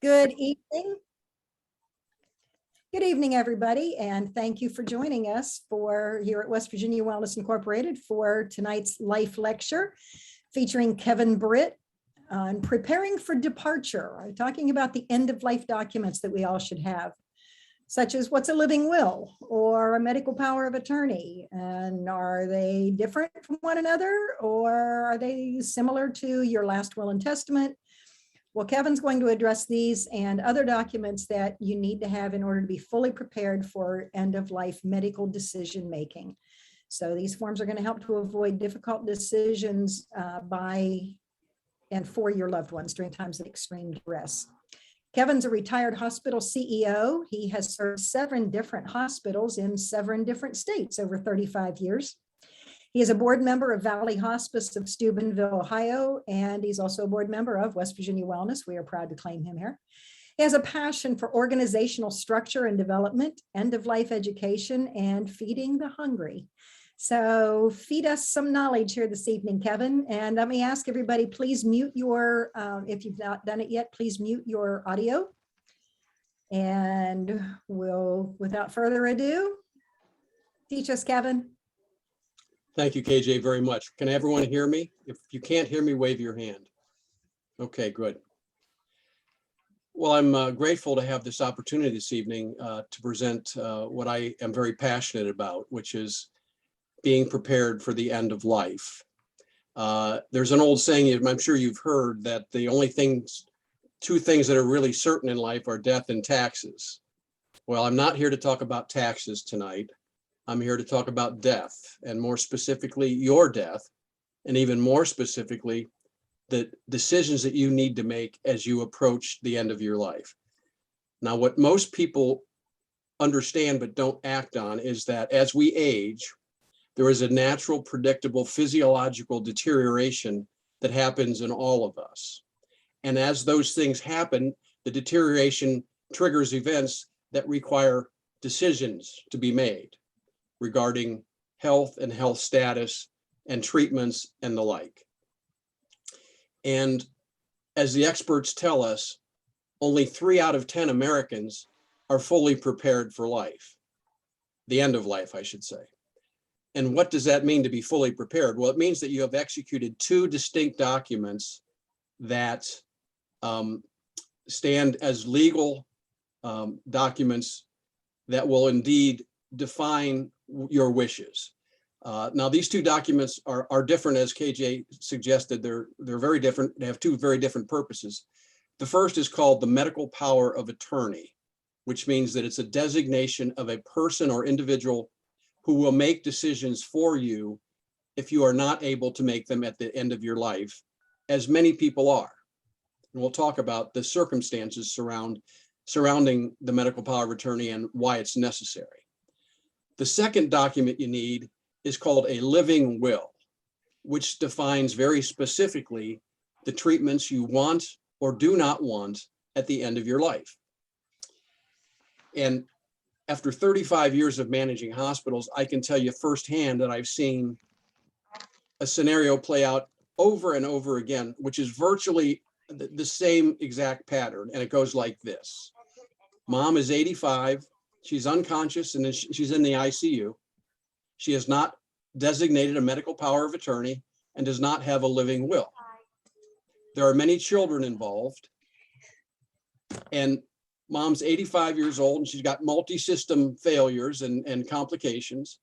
Good evening. Good evening, everybody, and thank you for joining us for here at West Virginia Wellness Incorporated for tonight's life lecture featuring Kevin Britt on preparing for departure. We're talking about the end of life documents that we all should have, such as what's a living will or a medical power of attorney, and are they different from one another or are they similar to your last will and testament? Well, Kevin's going to address these and other documents that you need to have in order to be fully prepared for end-of-life medical decision making. So these forms are going to help to avoid difficult decisions by and for your loved ones during times of extreme stress. Kevin's a retired hospital CEO. He has served 7 different hospitals in 7 different states over 35 years. He is a board member of Valley Hospice of Steubenville, Ohio, and he's also a board member of West Virginia Wellness. We are proud to claim him here. He has a passion for organizational structure and development, end-of-life education, and feeding the hungry. So feed us some knowledge here this evening, Kevin. And let me ask everybody, please mute your, if you've not done it yet, please mute your audio. And we'll, without further ado, teach us, Kevin. Thank you, KJ, very much. Can everyone hear me? If you can't hear me, wave your hand. Okay, good. Well, I'm grateful to have this opportunity this evening to present what I am very passionate about, which is being prepared for the end of life. There's an old saying, I'm sure you've heard, that the only things, 2 things that are really certain in life are death and taxes. Well, I'm not here to talk about taxes tonight. I'm here to talk about death, and more specifically, your death, and even more specifically, the decisions that you need to make as you approach the end of your life. Now, what most people understand but don't act on is that as we age, there is a natural, predictable, physiological deterioration that happens in all of us. And as those things happen, the deterioration triggers events that require decisions to be made regarding health and health status and treatments and the like. And as the experts tell us, only 3 out of 10 Americans are fully prepared for life, the end of life, I should say. And what does that mean to be fully prepared? Well, it means that you have executed 2 distinct documents that stand as legal documents that will indeed define your wishes. Now, these 2 documents are different, as KJ suggested. They're very different. They have 2 very different purposes. The first is called the medical power of attorney, which means that it's a designation of a person or individual who will make decisions for you if you are not able to make them at the end of your life, as many people are. And we'll talk about the circumstances surrounding the medical power of attorney and why it's necessary. The second document you need is called a living will, which defines very specifically the treatments you want or do not want at the end of your life. And after 35 years of managing hospitals, I can tell you firsthand that I've seen a scenario play out over and over again, which is virtually the same exact pattern. And it goes like this. Mom is 85. She's unconscious and she's in the ICU. She has not designated a medical power of attorney and does not have a living will. There are many children involved, and mom's 85 years old and she's got multi-system failures and complications.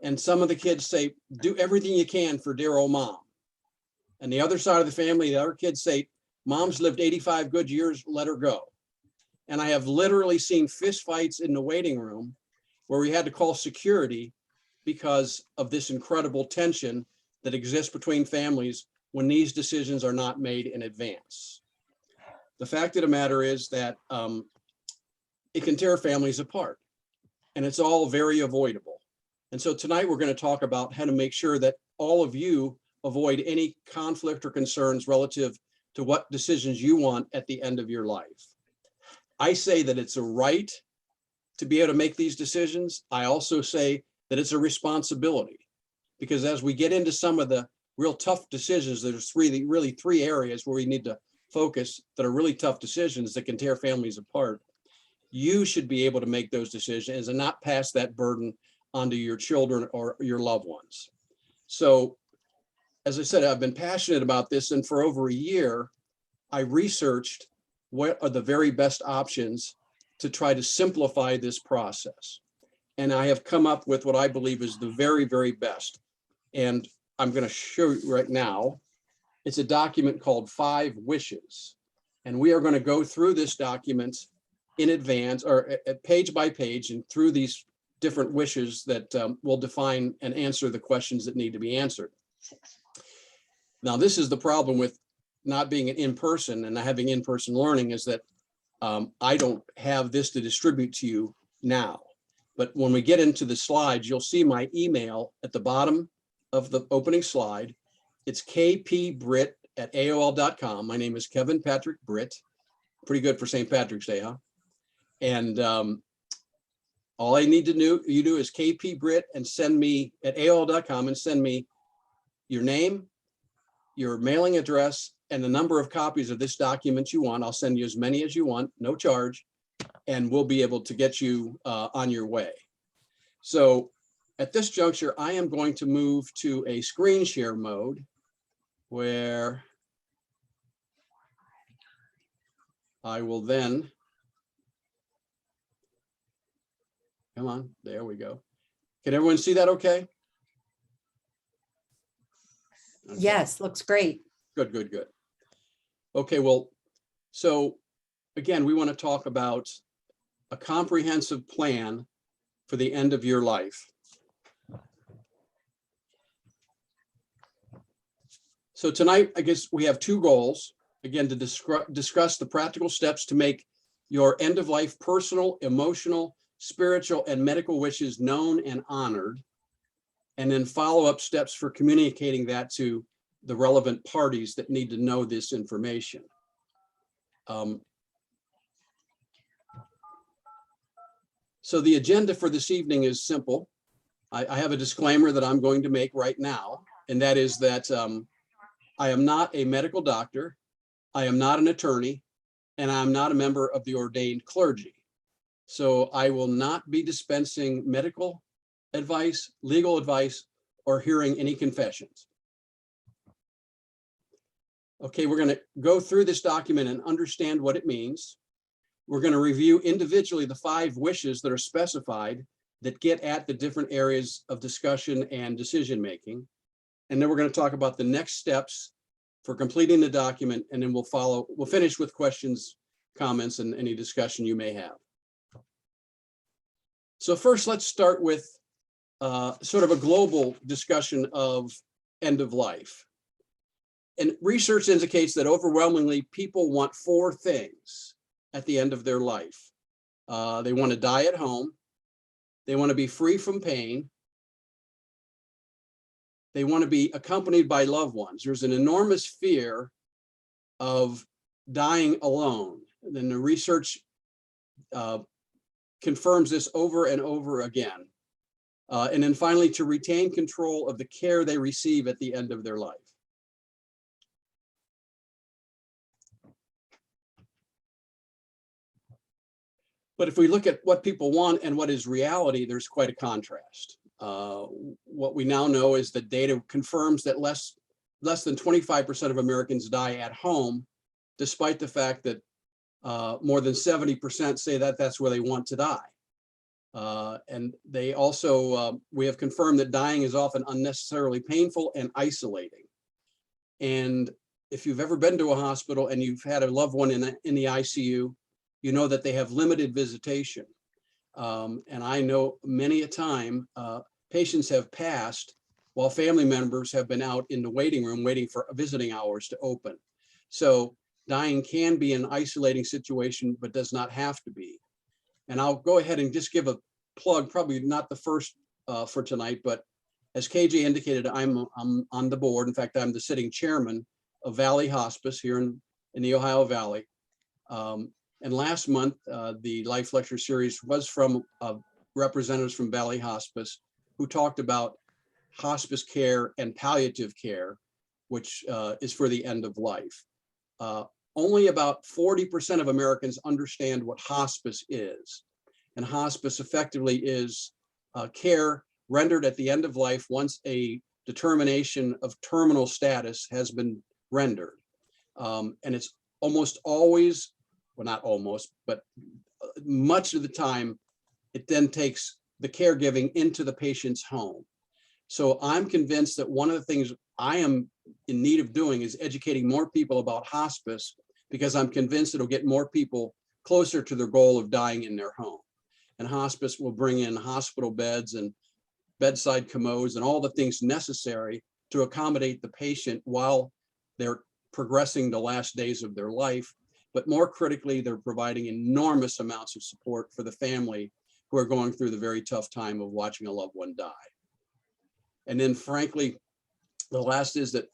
And some of the kids say, do everything you can for dear old mom. And the other side of the family, the other kids say, mom's lived 85 good years, let her go. And I have literally seen fist fights in the waiting room where we had to call security because of this incredible tension that exists between families when these decisions are not made in advance. The fact of the matter is that it can tear families apart, and it's all very avoidable. And so tonight we're going to talk about how to make sure that all of you avoid any conflict or concerns relative to what decisions you want at the end of your life. I say that it's a right to be able to make these decisions. I also say that it's a responsibility, because as we get into some of the real tough decisions, there's really 3 areas where we need to focus that are really tough decisions that can tear families apart, you should be able to make those decisions and not pass that burden onto your children or your loved ones. So, as I said, I've been passionate about this, and for over a year, I researched what are the very best options to try to simplify this process. And I have come up with what I believe is the very, very best. And I'm going to show you right now. It's a document called 5 Wishes. And we are going to go through this document in advance, or page by page, and through these different wishes that will define and answer the questions that need to be answered. Now, this is the problem with not being in person and having in-person learning, is that I don't have this to distribute to you now. But when we get into the slides, you'll see my email at the bottom of the opening slide. It's kpbritt@aol.com. My name is Kevin Patrick Britt. Pretty good for St. Patrick's Day, huh? And all I need to do is kpbritt and send me at aol.com and send me your name, your mailing address, and the number of copies of this document you want. I'll send you as many as you want, no charge, and we'll be able to get you on your way. So at this juncture, I am going to move to a screen share mode where I will then, come on, there we go. Can everyone see that okay? Okay. Yes, looks great. Good, good, good. Okay, well, so again, we want to talk about a comprehensive plan for the end of your life. So tonight, I guess we have 2 goals. Again, to discuss the practical steps to make your end of life personal, emotional, spiritual, and medical wishes known and honored, and then follow-up steps for communicating that to the relevant parties that need to know this information. So the agenda for this evening is simple. I have a disclaimer that I'm going to make right now, and that is that I am not a medical doctor, I am not an attorney, and I'm not a member of the ordained clergy. So I will not be dispensing medical advice, legal advice, or hearing any confessions. Okay, we're going to go through this document and understand what it means. We're going to review individually the 5 wishes that are specified that get at the different areas of discussion and decision-making. And then we're going to talk about the next steps for completing the document, and then we'll finish with questions, comments, and any discussion you may have. So first, let's start with sort of a global discussion of end of life. And research indicates that overwhelmingly people want 4 things at the end of their life. They want to die at home. They want to be free from pain. They want to be accompanied by loved ones. There's an enormous fear of dying alone. And then the research confirms this over and over again. And then finally, to retain control of the care they receive at the end of their life. But if we look at what people want and what is reality, there's quite a contrast. What we now know is that data confirms that less than 25% of Americans die at home, despite the fact that more than 70% say that that's where they want to die. And they also, we have confirmed that dying is often unnecessarily painful and isolating. And if you've ever been to a hospital and you've had a loved one in the ICU, you know that they have limited visitation. And I know many a time patients have passed while family members have been out in the waiting room waiting for visiting hours to open. So dying can be an isolating situation, but does not have to be. And I'll go ahead and just give a plug, probably not the first for tonight, but as KJ indicated, I'm on the board. In fact, I'm the sitting chairman of Valley Hospice here in the Ohio Valley. And last month, the Life Lecture Series was from representatives from Valley Hospice who talked about hospice care and palliative care, which is for the end of life. only about 40% of Americans understand what hospice is. And hospice effectively is care rendered at the end of life once a determination of terminal status has been rendered. And it's almost always, well, not almost, but much of the time, it then takes the caregiving into the patient's home. So I'm convinced that one of the things I am in need of doing is educating more people about hospice, because I'm convinced it'll get more people closer to their goal of dying in their home. And hospice will bring in hospital beds and bedside commodes and all the things necessary to accommodate the patient while they're progressing the last days of their life. But more critically, they're providing enormous amounts of support for the family who are going through the very tough time of watching a loved one die. And then frankly, the last is that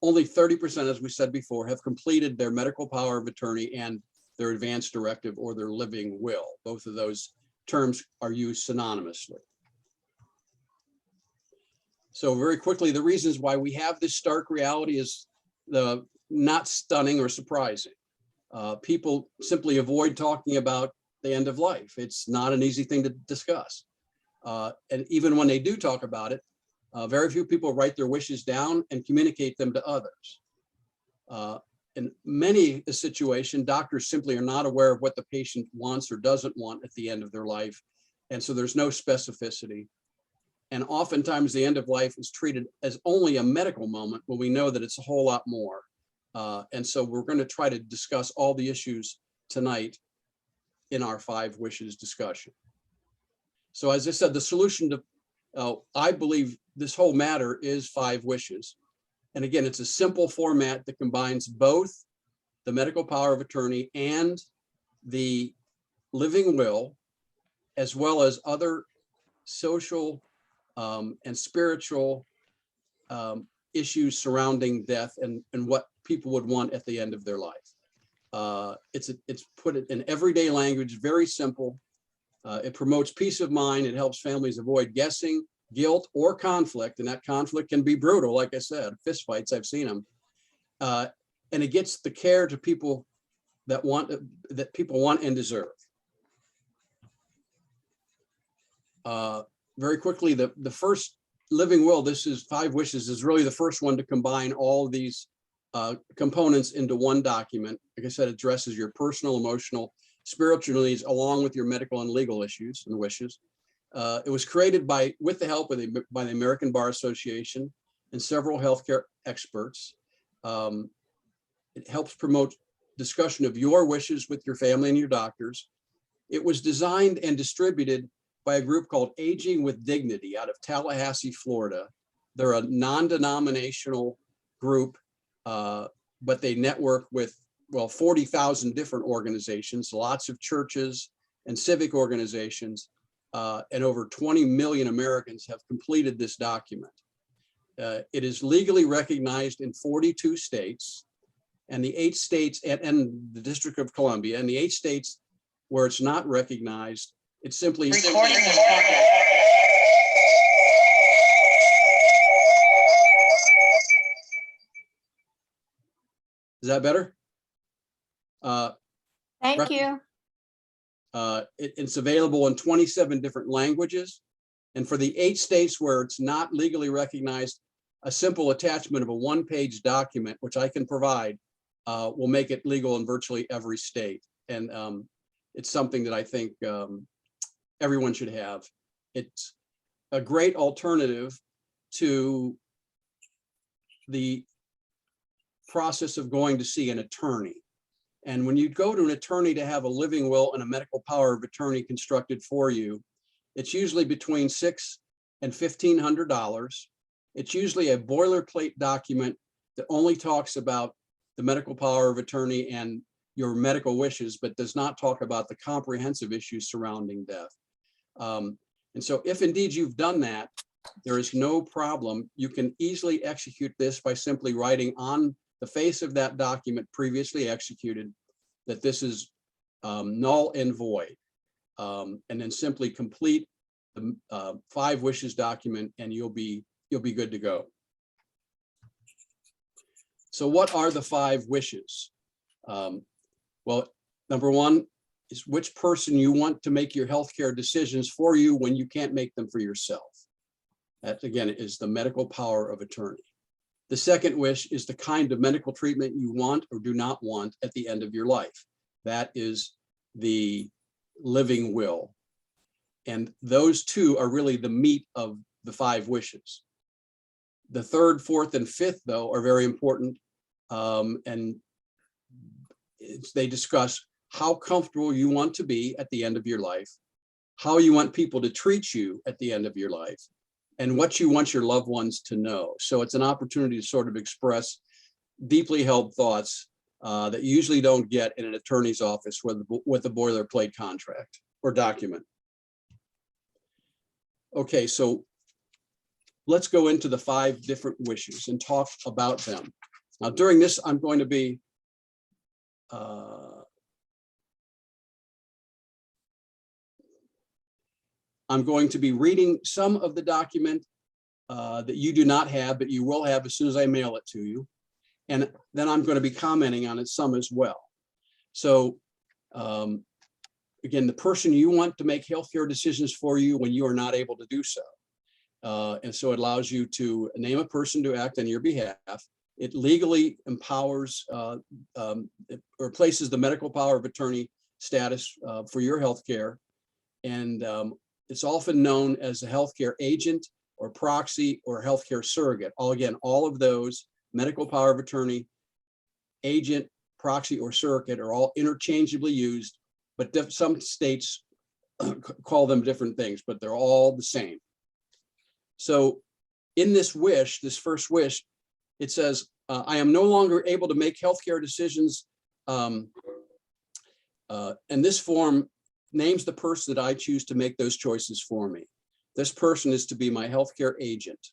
only 30%, as we said before, have completed their medical power of attorney and their advance directive or their living will. Both of those terms are used synonymously. So very quickly, the reasons why we have this stark reality is not stunning or surprising. People simply avoid talking about the end of life. It's not an easy thing to discuss. And even when they do talk about it, very few people write their wishes down and communicate them to others. In many situations, doctors simply are not aware of what the patient wants or doesn't want at the end of their life. And so there's no specificity. And oftentimes the end of life is treated as only a medical moment when we know that it's a whole lot more. And so we're going to try to discuss all the issues tonight in our 5 wishes discussion. So as I said, the solution to, I believe this whole matter is 5 wishes. And again, it's a simple format that combines both the medical power of attorney and the living will, as well as other social and spiritual issues surrounding death and what people would want at the end of their life. It's put it in everyday language, very simple. It promotes peace of mind. It helps families avoid guessing, guilt, or conflict. And that conflict can be brutal, like I said, fistfights, I've seen them. And it gets the care to people that people want and deserve. Very quickly, the first living will, this is 5 wishes, is really the first one to combine all of these components into one document. Like I said, it addresses your personal, emotional, spiritual needs, along with your medical and legal issues and wishes. It was created with the help of by the American Bar Association and several healthcare experts. It helps promote discussion of your wishes with your family and your doctors. It was designed and distributed by a group called Aging with Dignity out of Tallahassee, Florida. They're a non-denominational group, but they network with, well, 40,000 different organizations, lots of churches and civic organizations, and over 20 million Americans have completed this document. It is legally recognized in 42 states, and the 8 states and the District of Columbia, and the 8 states where it's not recognized, it's simply recording. Is that better? Thank you. It's available in 27 different languages. And for the 8 states where it's not legally recognized, a simple attachment of a 1-page document, which I can provide, will make it legal in virtually every state. And it's something that I think everyone should have. It's a great alternative to the process of going to see an attorney. And when you go to an attorney to have a living will and a medical power of attorney constructed for you, it's usually between $600 and $1,500. It's usually a boilerplate document that only talks about the medical power of attorney and your medical wishes, but does not talk about the comprehensive issues surrounding death. And so if indeed you've done that, there is no problem. You can easily execute this by simply writing on the face of that document previously executed that this is null and void, and then simply complete the 5 wishes document, and you'll be good to go. So what are the 5 wishes? Well, number one is which person you want to make your healthcare decisions for you when you can't make them for yourself. That, again, is the medical power of attorney. The second wish is the kind of medical treatment you want or do not want at the end of your life. That is the living will. And those two are really the meat of the 5 wishes. The third, fourth, and fifth, though, are very important. And they discuss how comfortable you want to be at the end of your life, how you want people to treat you at the end of your life, and what you want your loved ones to know. So it's an opportunity to sort of express deeply held thoughts that you usually don't get in an attorney's office with a boilerplate contract or document. Okay, so let's go into the 5 different wishes and talk about them. Now, during this, I'm going to be reading some of the document that you do not have, but you will have as soon as I mail it to you. And then I'm going to be commenting on it some as well. So again, the person you want to make healthcare decisions for you when you are not able to do so. And so it allows you to name a person to act on your behalf. It legally empowers or places the medical power of attorney status for your healthcare. And it's often known as a healthcare agent or proxy or healthcare surrogate. All of those, medical power of attorney, agent, proxy, or surrogate, are all interchangeably used, but some states call them different things, but they're all the same. So in this wish, this first wish, it says, I am no longer able to make healthcare decisions. And this form names the person that I choose to make those choices for me. This person is to be my healthcare agent.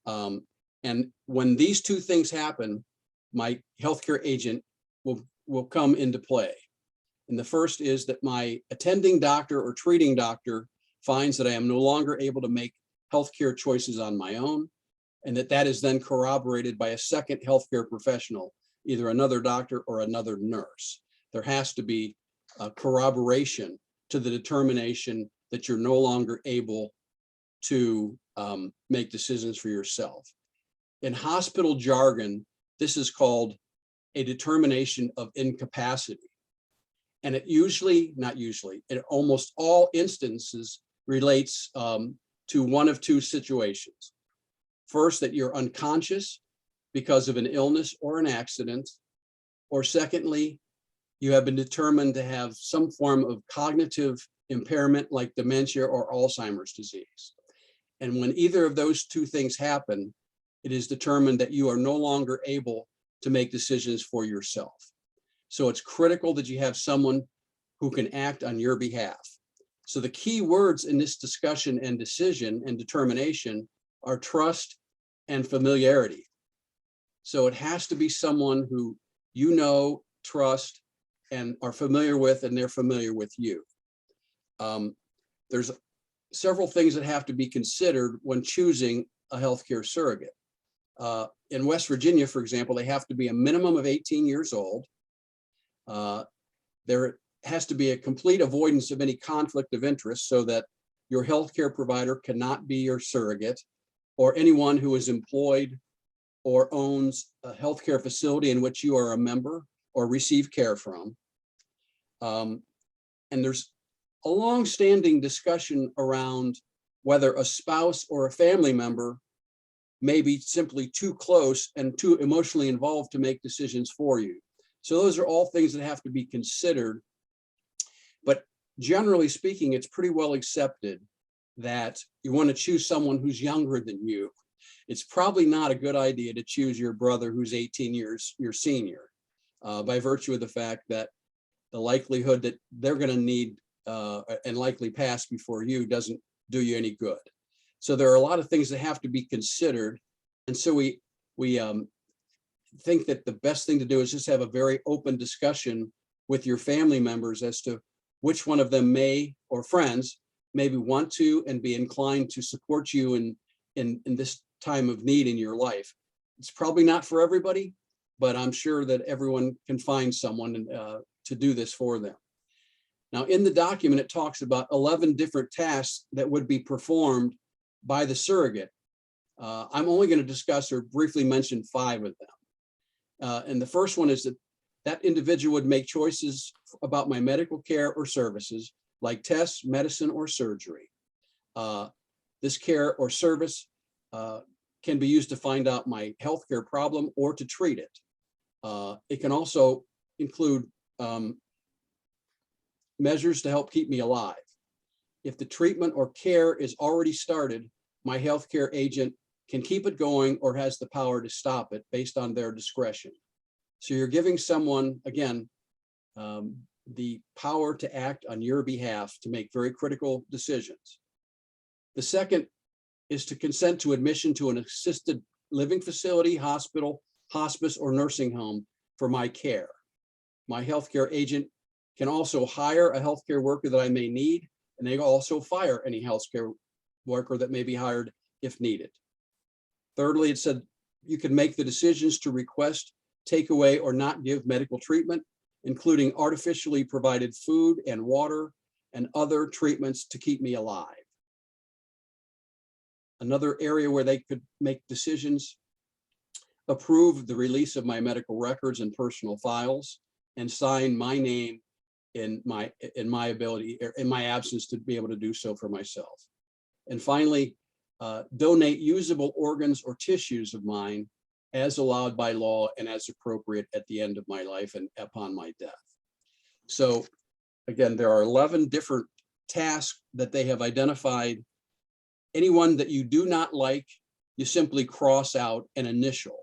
And when these 2 things happen, my healthcare agent will come into play. And the first is that my attending doctor or treating doctor finds that I am no longer able to make healthcare choices on my own, and that is then corroborated by a second healthcare professional, either another doctor or another nurse. There has to be a corroboration to the determination that you're no longer able to make decisions for yourself. In hospital jargon, this is called a determination of incapacity. And it in almost all instances relates to one of 2 situations. First, that you're unconscious because of an illness or an accident, or secondly, you have been determined to have some form of cognitive impairment like dementia or Alzheimer's disease. And when either of those 2 things happen, it is determined that you are no longer able to make decisions for yourself. So it's critical that you have someone who can act on your behalf. So the key words in this discussion and decision and determination are trust and familiarity. So it has to be someone who you know, trust, and are familiar with, and they're familiar with you. There's several things that have to be considered when choosing a healthcare surrogate. In West Virginia, for example, they have to be a minimum of 18 years old. There has to be a complete avoidance of any conflict of interest so that your healthcare provider cannot be your surrogate, or anyone who is employed or owns a healthcare facility in which you are a member or receive care from. And there's a long-standing discussion around whether a spouse or a family member may be simply too close and too emotionally involved to make decisions for you. So those are all things that have to be considered. But generally speaking, it's pretty well accepted that you want to choose someone who's younger than you. It's probably not a good idea to choose your brother who's 18 years your senior, by virtue of the fact that the likelihood that they're going to need and likely pass before you doesn't do you any good. So there are a lot of things that have to be considered. And so we think that the best thing to do is just have a very open discussion with your family members as to which one of them may, or friends, maybe want to and be inclined to support you in this time of need in your life. It's probably not for everybody, but I'm sure that everyone can find someone to do this for them. Now, in the document, it talks about 11 different tasks that would be performed by the surrogate. I'm only going to discuss or briefly mention 5 of them. And the first one is that that individual would make choices about my medical care or services, like tests, medicine, or surgery. This care or service can be used to find out my healthcare problem or to treat it. It can also include measures to help keep me alive. If the treatment or care is already started, my healthcare agent can keep it going or has the power to stop it based on their discretion. So you're giving someone, again, the power to act on your behalf to make very critical decisions. The second is to consent to admission to an assisted living facility, hospital, hospice, or nursing home for my care. My healthcare agent can also hire a healthcare worker that I may need, and they also fire any healthcare worker that may be hired if needed. Thirdly, it said you can make the decisions to request, take away, or not give medical treatment, including artificially provided food and water and other treatments to keep me alive. Another area where they could make decisions: approve the release of my medical records and personal files, and sign my name in my absence to be able to do so for myself. And finally, donate usable organs or tissues of mine as allowed by law and as appropriate at the end of my life and upon my death. So again, there are 11 different tasks that they have identified. Anyone that you do not like, you simply cross out an initial.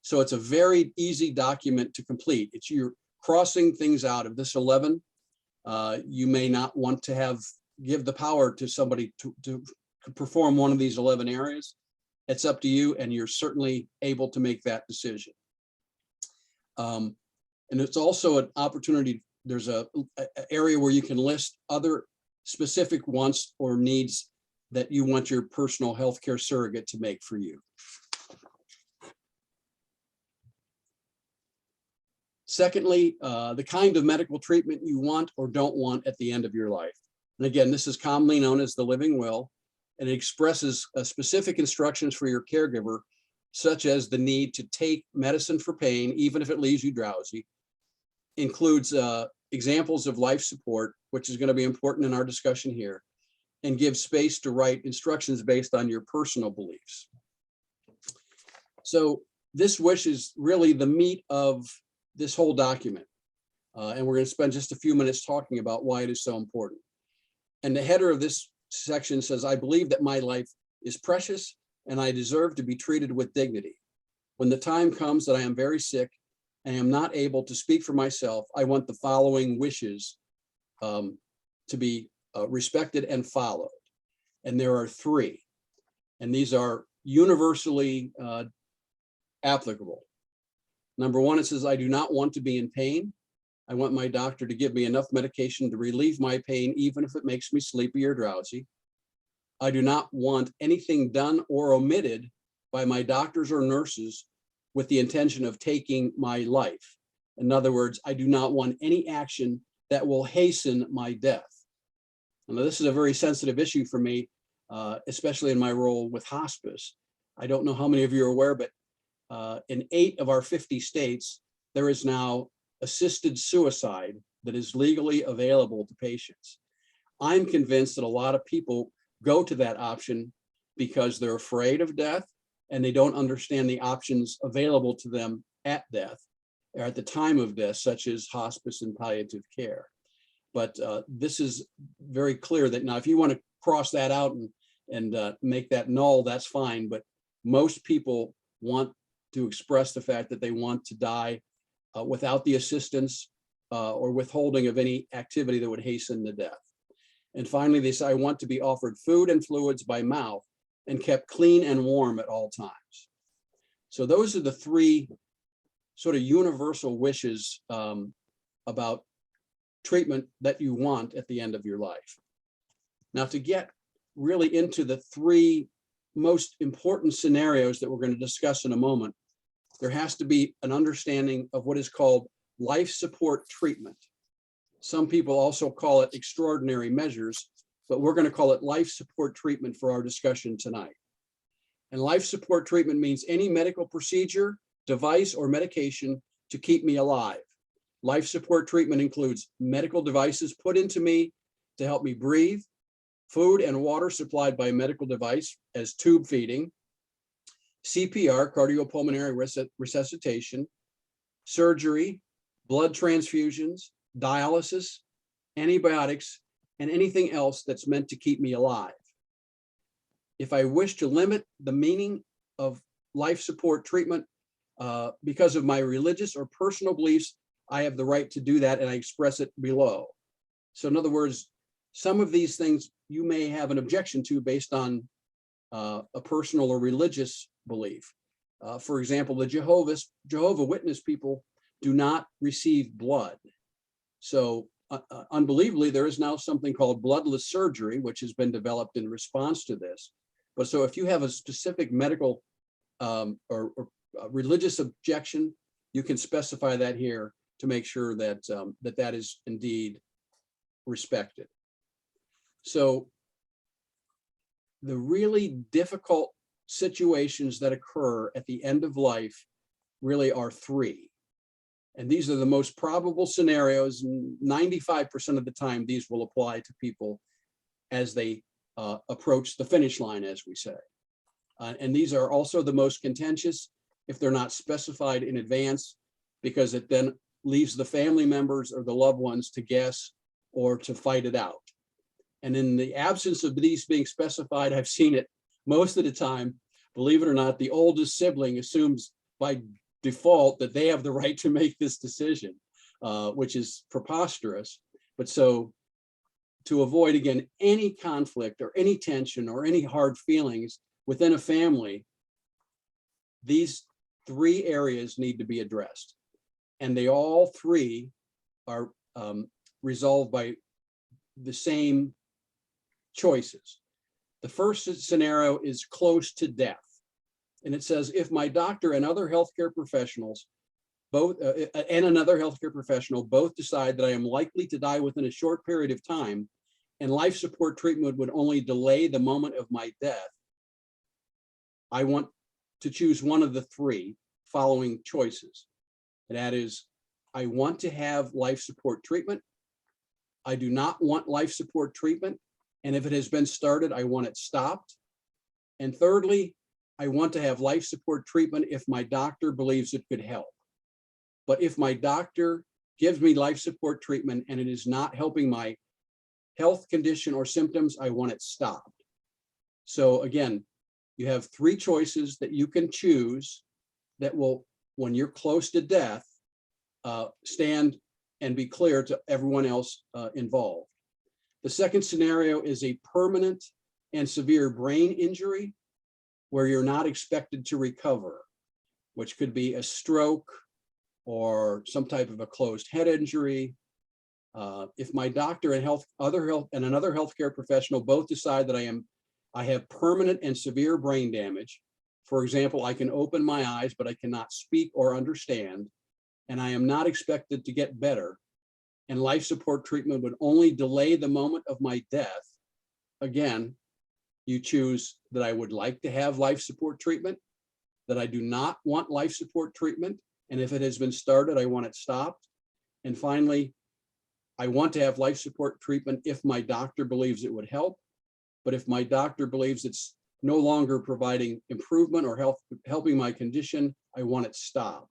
So it's a very easy document to complete. It's you're crossing things out of this 11. You may not want to give the power to somebody to perform one of these 11 areas. It's up to you, and you're certainly able to make that decision. And it's also an opportunity. There's a area where you can list other specific wants or needs that you want your personal healthcare surrogate to make for you. Secondly, the kind of medical treatment you want or don't want at the end of your life. And again, this is commonly known as the living will, and it expresses specific instructions for your caregiver, such as the need to take medicine for pain, even if it leaves you drowsy. Includes examples of life support, which is going to be important in our discussion here, and gives space to write instructions based on your personal beliefs. So this wish is really the meat of this whole document. And we're going to spend just a few minutes talking about why it is so important. And the header of this section says, I believe that my life is precious and I deserve to be treated with dignity. When the time comes that I am very sick and am not able to speak for myself, I want the following wishes to be respected and followed. And there are 3, and these are universally applicable. Number 1, it says, I do not want to be in pain. I want my doctor to give me enough medication to relieve my pain, even if it makes me sleepy or drowsy. I do not want anything done or omitted by my doctors or nurses with the intention of taking my life. In other words, I do not want any action that will hasten my death. Now, this is a very sensitive issue for me, especially in my role with hospice. I don't know how many of you are aware, but in 8 of our 50 states, there is now assisted suicide that is legally available to patients. I'm convinced that a lot of people go to that option because they're afraid of death and they don't understand the options available to them at death or at the time of death, such as hospice and palliative care. But this is very clear that now, if you want to cross that out and make that null, that's fine. But most people want to express the fact that they want to die without the assistance or withholding of any activity that would hasten the death. And finally, they say, I want to be offered food and fluids by mouth and kept clean and warm at all times. So those are the 3 sort of universal wishes about treatment that you want at the end of your life. Now, to get really into the 3 most important scenarios that we're going to discuss in a moment, there has to be an understanding of what is called life support treatment. Some people also call it extraordinary measures, but we're going to call it life support treatment for our discussion tonight. And life support treatment means any medical procedure, device, or medication to keep me alive. Life support treatment includes medical devices put into me to help me breathe, food and water supplied by a medical device as tube feeding, CPR, cardiopulmonary resuscitation, surgery, blood transfusions, dialysis, antibiotics, and anything else that's meant to keep me alive. If I wish to limit the meaning of life support treatment because of my religious or personal beliefs, I have the right to do that, and I express it below. So in other words, some of these things you may have an objection to based on a personal or religious belief. For example, the Jehovah Witness people do not receive blood. So unbelievably, there is now something called bloodless surgery, which has been developed in response to this. But so if you have a specific medical or religious objection, you can specify that here to make sure that that is indeed respected. So the really difficult situations that occur at the end of life really are three. And these are the most probable scenarios. 95% of the time, these will apply to people as they approach the finish line, as we say. And these are also the most contentious if they're not specified in advance, because it then leaves the family members or the loved ones to guess or to fight it out. And in the absence of these being specified, I've seen it most of the time, believe it or not, the oldest sibling assumes by default that they have the right to make this decision, which is preposterous. But so to avoid, again, any conflict or any tension or any hard feelings within a family, these three areas need to be addressed. And they all three are resolved by the same choices. The first scenario is close to death. And it says, if my doctor and other healthcare professionals both decide that I am likely to die within a short period of time and life support treatment would only delay the moment of my death, I want to choose one of the three following choices. And that is, I want to have life support treatment. I do not want life support treatment. And if it has been started, I want it stopped. And thirdly, I want to have life support treatment if my doctor believes it could help. But if my doctor gives me life support treatment and it is not helping my health condition or symptoms, I want it stopped. So again, you have three choices that you can choose that will, when you're close to death, stand and be clear to everyone else involved. The second scenario is a permanent and severe brain injury where you're not expected to recover, which could be a stroke or some type of a closed head injury. If my doctor and another healthcare professional both decide that I have permanent and severe brain damage, for example, I can open my eyes, but I cannot speak or understand, and I am not expected to get better, and life support treatment would only delay the moment of my death, again, you choose that I would like to have life support treatment, that I do not want life support treatment, and if it has been started, I want it stopped. And finally, I want to have life support treatment if my doctor believes it would help, but if my doctor believes it's no longer providing improvement or helping my condition, I want it stopped.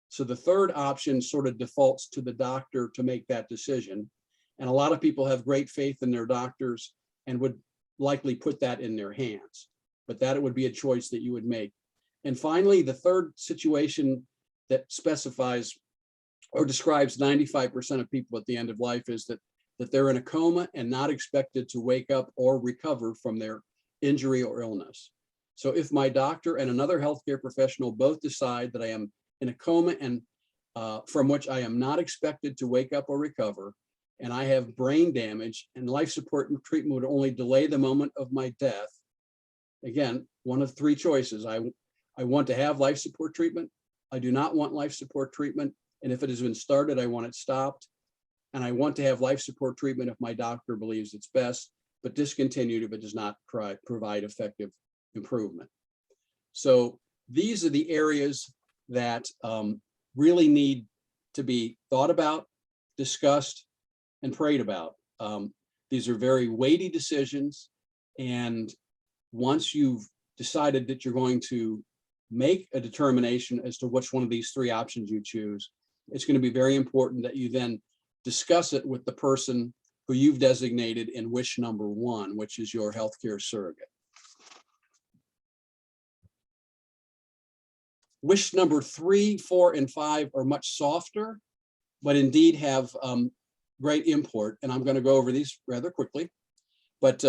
So the third option sort of defaults to the doctor to make that decision. And a lot of people have great faith in their doctors and would likely put that in their hands, but that it would be a choice that you would make. And finally, the third situation that specifies or describes 95% of people at the end of life is that they're in a coma and not expected to wake up or recover from their injury or illness. So if my doctor and another healthcare professional both decide that I am in a coma and from which I am not expected to wake up or recover, and I have brain damage and life support and treatment would only delay the moment of my death, again, one of three choices. I want to have life support treatment. I do not want life support treatment. And if it has been started, I want it stopped. And I want to have life support treatment if my doctor believes it's best, but discontinued if it does not provide effective improvement. So these are the areas that really need to be thought about, discussed, and prayed about. These are very weighty decisions. And once you've decided that you're going to make a determination as to which one of these three options you choose, it's going to be very important that you then discuss it with the person who you've designated in wish number one, which is your healthcare surrogate. Wish number 3, 4, and 5 are much softer, but indeed have great import. And I'm going to go over these rather quickly. But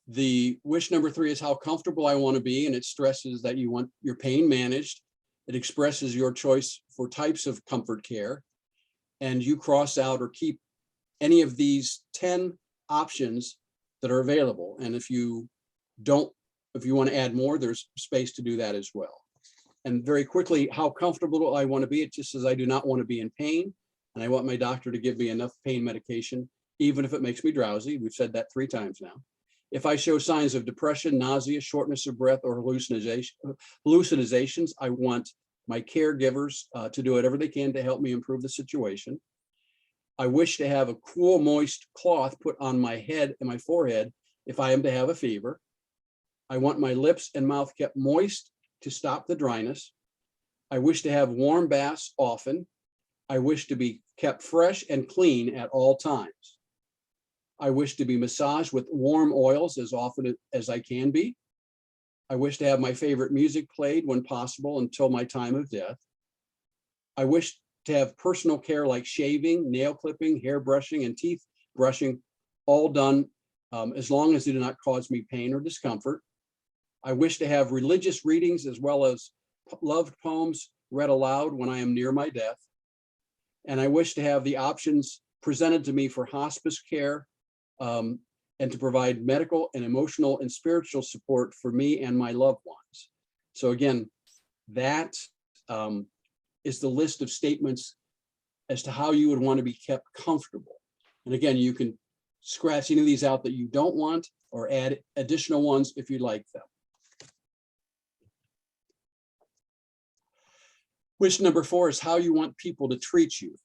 the wish number 3 is how comfortable I want to be, and it stresses that you want your pain managed. It expresses your choice for types of comfort care, and you cross out or keep any of these 10 options that are available. And if you want to add more, there's space to do that as well. And very quickly, how comfortable I want to be, it just says I do not want to be in pain, and I want my doctor to give me enough pain medication, even if it makes me drowsy. We've said that 3 times now. If I show signs of depression, nausea, shortness of breath, or hallucinations, I want my caregivers to do whatever they can to help me improve the situation. I wish to have a cool, moist cloth put on my head and my forehead if I am to have a fever. I want my lips and mouth kept moist to stop the dryness. I wish to have warm baths often. I wish to be kept fresh and clean at all times. I wish to be massaged with warm oils as often as I can be. I wish to have my favorite music played when possible until my time of death. I wish to have personal care like shaving, nail clipping, hair brushing, and teeth brushing all done as long as they do not cause me pain or discomfort. I wish to have religious readings as well as loved poems read aloud when I am near my death. And I wish to have the options presented to me for hospice care and to provide medical and emotional and spiritual support for me and my loved ones. So again, that is the list of statements as to how you would want to be kept comfortable. And again, you can scratch any of these out that you don't want or add additional ones if you like them. Wish number 4 is how you want people to treat you.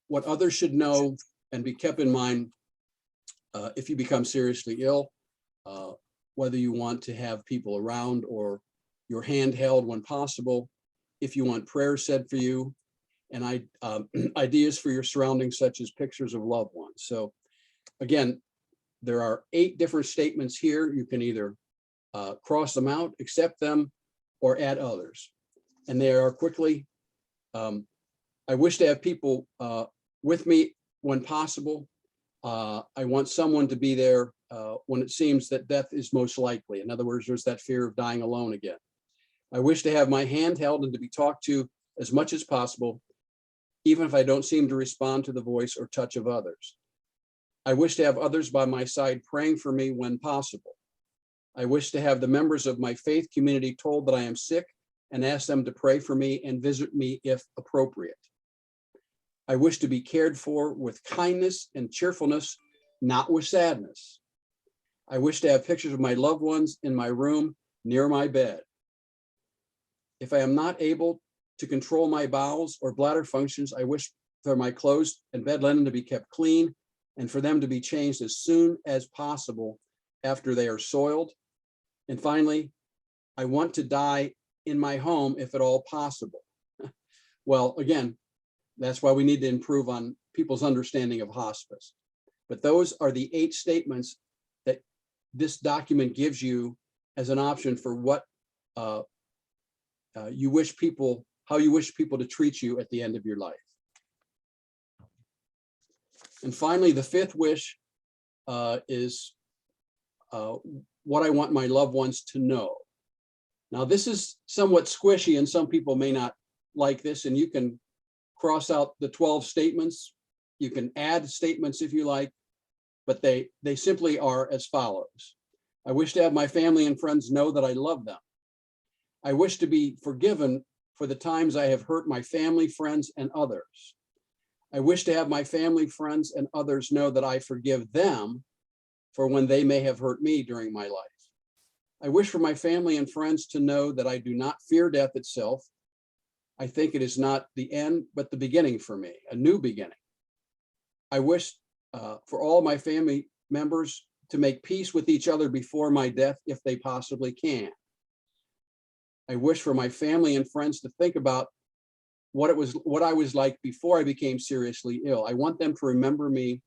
What others should know and be kept in mind if you become seriously ill, whether you want to have people around or your hand held when possible, if you want prayers said for you, and ideas for your surroundings, such as pictures of loved ones. So again, there are 8 different statements here. You can either cross them out, accept them, or add others. And they are quickly, I wish to have people with me when possible. I want someone to be there when it seems that death is most likely. In other words, there's that fear of dying alone again. I wish to have my hand held and to be talked to as much as possible, even if I don't seem to respond to the voice or touch of others. I wish to have others by my side praying for me when possible. I wish to have the members of my faith community told that I am sick and ask them to pray for me and visit me if appropriate. I wish to be cared for with kindness and cheerfulness, not with sadness. I wish to have pictures of my loved ones in my room near my bed. If I am not able to control my bowels or bladder functions, I wish for my clothes and bed linen to be kept clean and for them to be changed as soon as possible after they are soiled. And finally, I want to die in my home if at all possible. Well, again, that's why we need to improve on people's understanding of hospice. But those are the 8 statements that this document gives you as an option for what you wish people, how you wish people to treat you at the end of your life. And finally, the 5th wish is what I want my loved ones to know. Now, this is somewhat squishy and some people may not like this, and you can cross out the 12 statements. You can add statements if you like, but they simply are as follows. I wish to have my family and friends know that I love them. I wish to be forgiven for the times I have hurt my family, friends, and others. I wish to have my family, friends, and others know that I forgive them for when they may have hurt me during my life. I wish for my family and friends to know that I do not fear death itself. I think it is not the end, but the beginning for me, a new beginning. I wish for all my family members to make peace with each other before my death if they possibly can. I wish for my family and friends to think about what I was like before I became seriously ill. I want them to remember me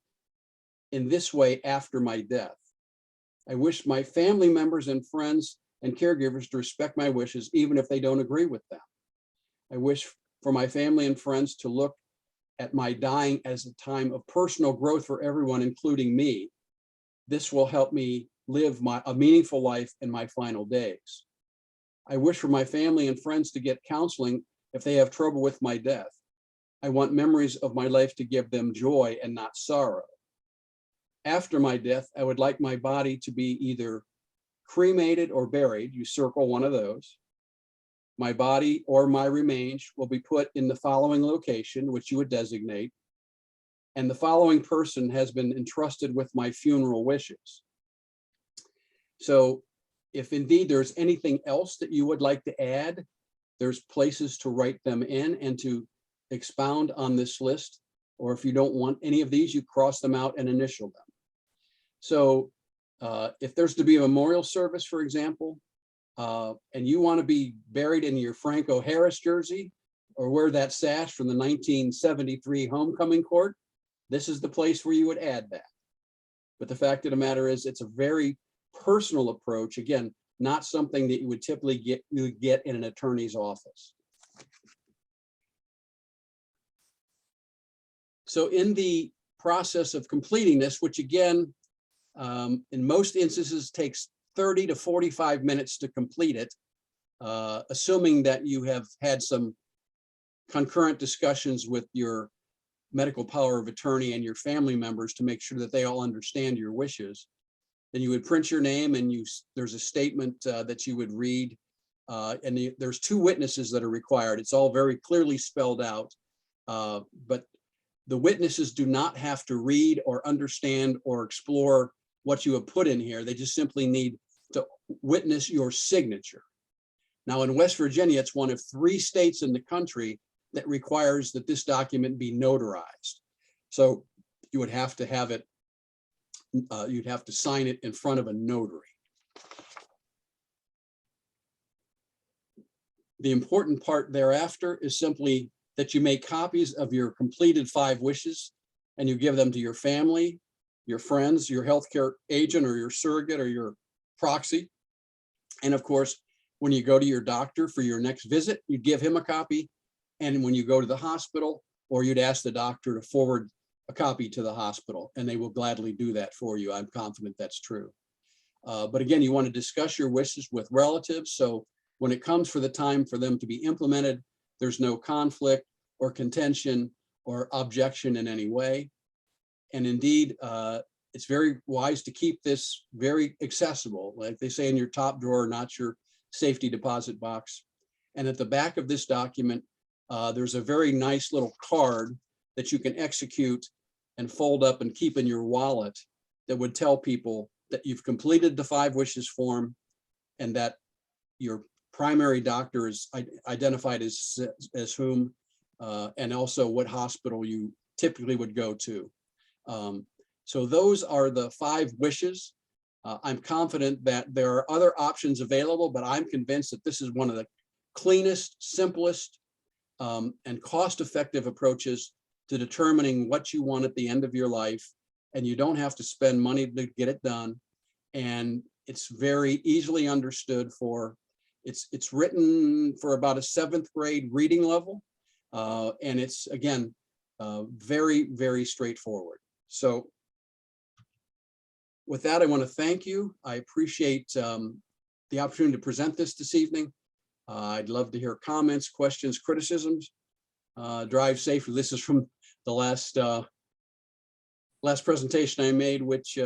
in this way after my death. I wish my family members and friends and caregivers to respect my wishes, even if they don't agree with them. I wish for my family and friends to look at my dying as a time of personal growth for everyone, including me. This will help me live a meaningful life in my final days. I wish for my family and friends to get counseling if they have trouble with my death. I want memories of my life to give them joy and not sorrow. After my death, I would like my body to be either cremated or buried. You circle one of those. My body or my remains will be put in the following location, which you would designate. And the following person has been entrusted with my funeral wishes. So if indeed there's anything else that you would like to add, there's places to write them in and to expound on this list. Or if you don't want any of these, you cross them out and initial them. So if there's to be a memorial service, for example, and you want to be buried in your Franco Harris jersey or wear that sash from the 1973 homecoming court, this is the place where you would add that. But the fact of the matter is, it's a very personal approach. Again, not something that you would typically get in an attorney's office. So in the process of completing this, which again, in most instances takes 30 to 45 minutes to complete it, assuming that you have had some concurrent discussions with your medical power of attorney and your family members to make sure that they all understand your wishes. Then you would print your name and there's a statement that you would read. And there's 2 witnesses that are required. It's all very clearly spelled out, but the witnesses do not have to read or understand or explore what you have put in here. They just simply need to witness your signature. Now in West Virginia, it's one of 3 states in the country that requires that this document be notarized. So you would have to have it, you'd have to sign it in front of a notary. The important part thereafter is simply that you make copies of your completed 5 wishes and you give them to your family, your friends, your healthcare agent or your surrogate or your proxy. And of course, when you go to your doctor for your next visit, you give him a copy. And when you go to the hospital, or you'd ask the doctor to forward a copy to the hospital, and they will gladly do that for you. I'm confident that's true. But again, you want to discuss your wishes with relatives. So when it comes for the time for them to be implemented, there's no conflict or contention or objection in any way. And indeed, it's very wise to keep this very accessible, like they say, in your top drawer, not your safety deposit box. And at the back of this document, there's a very nice little card that you can execute and fold up and keep in your wallet that would tell people that you've completed the 5 wishes form and that your primary doctor is identified as whom, and also what hospital you typically would go to. So those are the 5 wishes. I'm confident that there are other options available, but I'm convinced that this is one of the cleanest, simplest, and cost-effective approaches to determining what you want at the end of your life. And you don't have to spend money to get it done. And it's very easily understood it's written for about a 7th grade reading level. And it's, again, very, very straightforward. So with that, I want to thank you. I appreciate the opportunity to present this evening. I'd love to hear comments, questions, criticisms. Drive safely. This is from the last presentation I made, which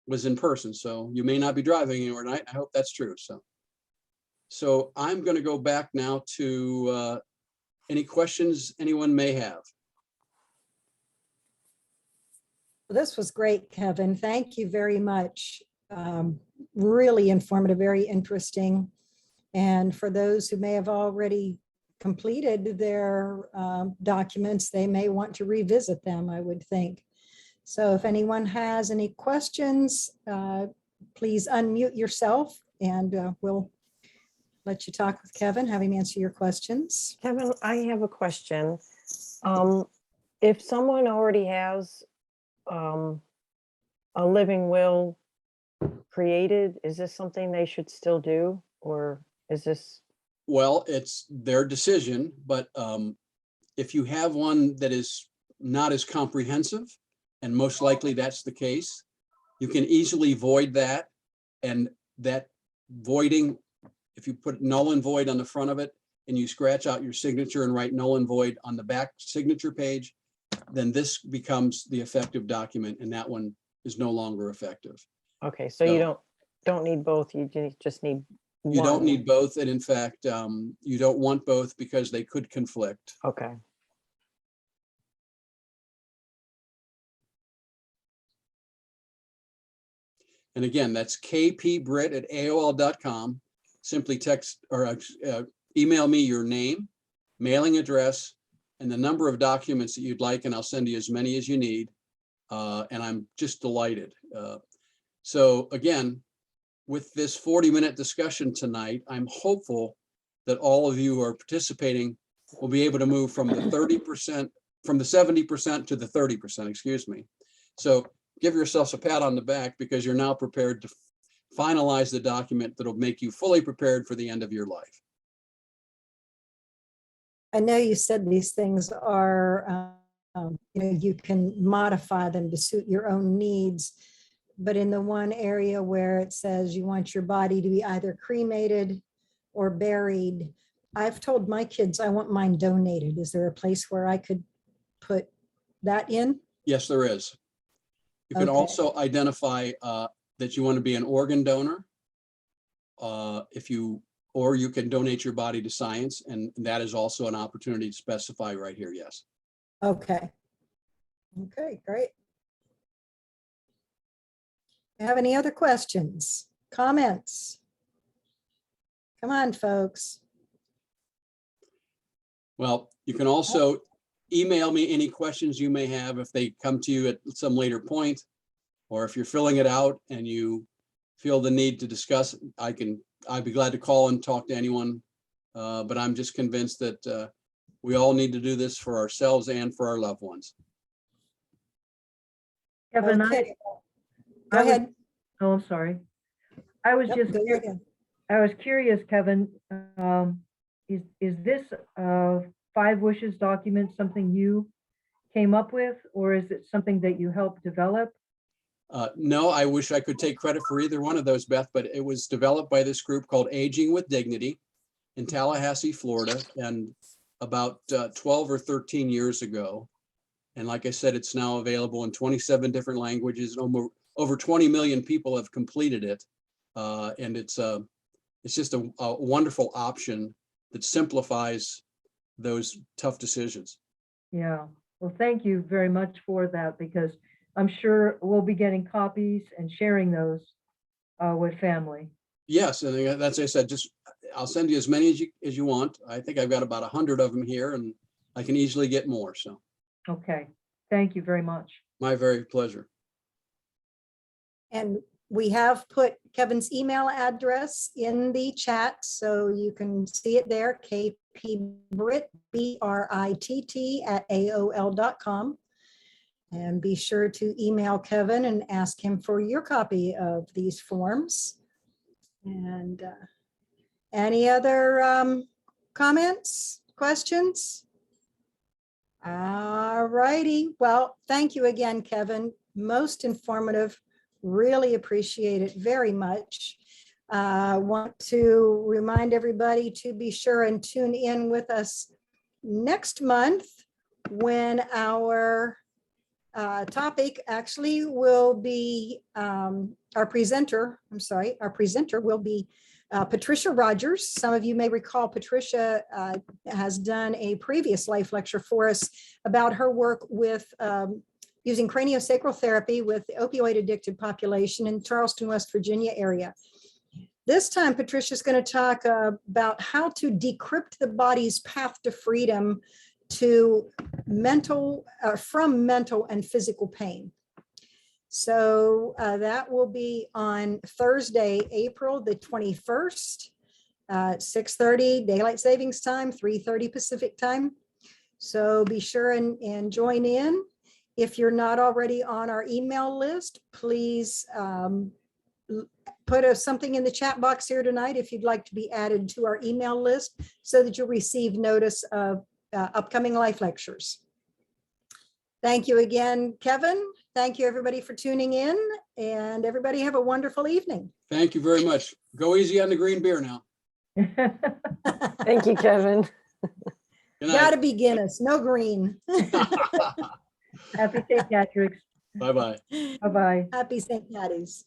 was in person. So you may not be driving anywhere tonight. I hope that's true. So So I'm going to go back now to any questions anyone may have. This was great, Kevin. Thank you very much. Really informative, very interesting. And for those who may have already completed their documents, they may want to revisit them, I would think. So if anyone has any questions, please unmute yourself and we'll let you talk with Kevin, have him answer your questions. Kevin, I have a question. If someone already has a living will created, is this something they should still do, or is this? Well, it's their decision, but if you have one that is not as comprehensive, and most likely that's the case, you can easily void that. And that voiding, if you put null and void on the front of it and you scratch out your signature and write null and void on the back signature page, then this becomes the effective document and that one is no longer effective. Okay, so you don't need both, you just need one. You don't need both. And in fact, you don't want both because they could conflict. Okay. And again, that's kpbritt@aol.com. Simply text or email me your name, mailing address, and the number of documents that you'd like, and I'll send you as many as you need. And I'm just delighted. So again, with this 40-minute discussion tonight, I'm hopeful that all of you who are participating will be able to move from the 30%, from the 70% to the 30%, excuse me. So give yourselves a pat on the back because you're now prepared to finalize the document that'll make you fully prepared for the end of your life. I know you said these things are, you can modify them to suit your own needs, but in the one area where it says you want your body to be either cremated or buried, I've told my kids I want mine donated. Is there a place where I could put that in? Yes, there is. You can Okay. also identify that you want to be an organ donor. Or you can donate your body to science, and that is also an opportunity to specify right here, yes. Okay. Okay, great. Have any other questions, comments? Come on, folks. Well, you can also email me any questions you may have if they come to you at some later point, or if you're filling it out and you feel the need to discuss, I'd be glad to call and talk to anyone. But I'm just convinced that we all need to do this for ourselves and for our loved ones. Kevin, Okay. Go I was- ahead. oh, I'm sorry. I was Yep, just, go right ahead. I was curious, Kevin, is this 5 wishes document something you came up with, or is it something that you helped develop? No, I wish I could take credit for either one of those, Beth, but it was developed by this group called Aging with Dignity in Tallahassee, Florida, and about 12 or 13 years ago. And like I said, it's now available in 27 different languages. Over 20 million people have completed it. And it's just a wonderful option that simplifies those tough decisions. Yeah, well, thank you very much for that, because I'm sure we'll be getting copies and sharing those with family. Yes, and that's, I said, I'll send you as many as you want. I think I've got about 100 of them here, and I can easily get more. So, Okay, thank you very much. my very pleasure. And we have put Kevin's email address in the chat, so you can see it there, kpbritt, BRITT @AOL.com. And be sure to email Kevin and ask him for your copy of these forms. And any other comments, questions? All righty. Well, thank you again, Kevin. Most informative. Really appreciate it very much. Want to remind everybody to be sure and tune in with us next month when our topic actually will be our presenter will be Patricia Rogers. Some of you may recall Patricia has done a previous life lecture for us about her work with using craniosacral therapy with the opioid addicted population in Charleston, West Virginia area. This time, Patricia's going to talk about how to decrypt the body's path to freedom to from mental and physical pain. So that will be on Thursday, April the 21st, 6:30 Daylight Savings Time, 3:30 Pacific Time. So be sure and join in. If you're not already on our email list, please put something in the chat box here tonight if you'd like to be added to our email list so that you'll receive notice of upcoming life lectures. Thank you again, Kevin. Thank you, everybody, for tuning in, and everybody have a wonderful evening. Thank you very much. Go easy on the green beer now. Thank you, Kevin. Good night. Gotta be Guinness, no green. Happy St. Patrick's. Bye-bye. Bye-bye. Happy St. Patty's.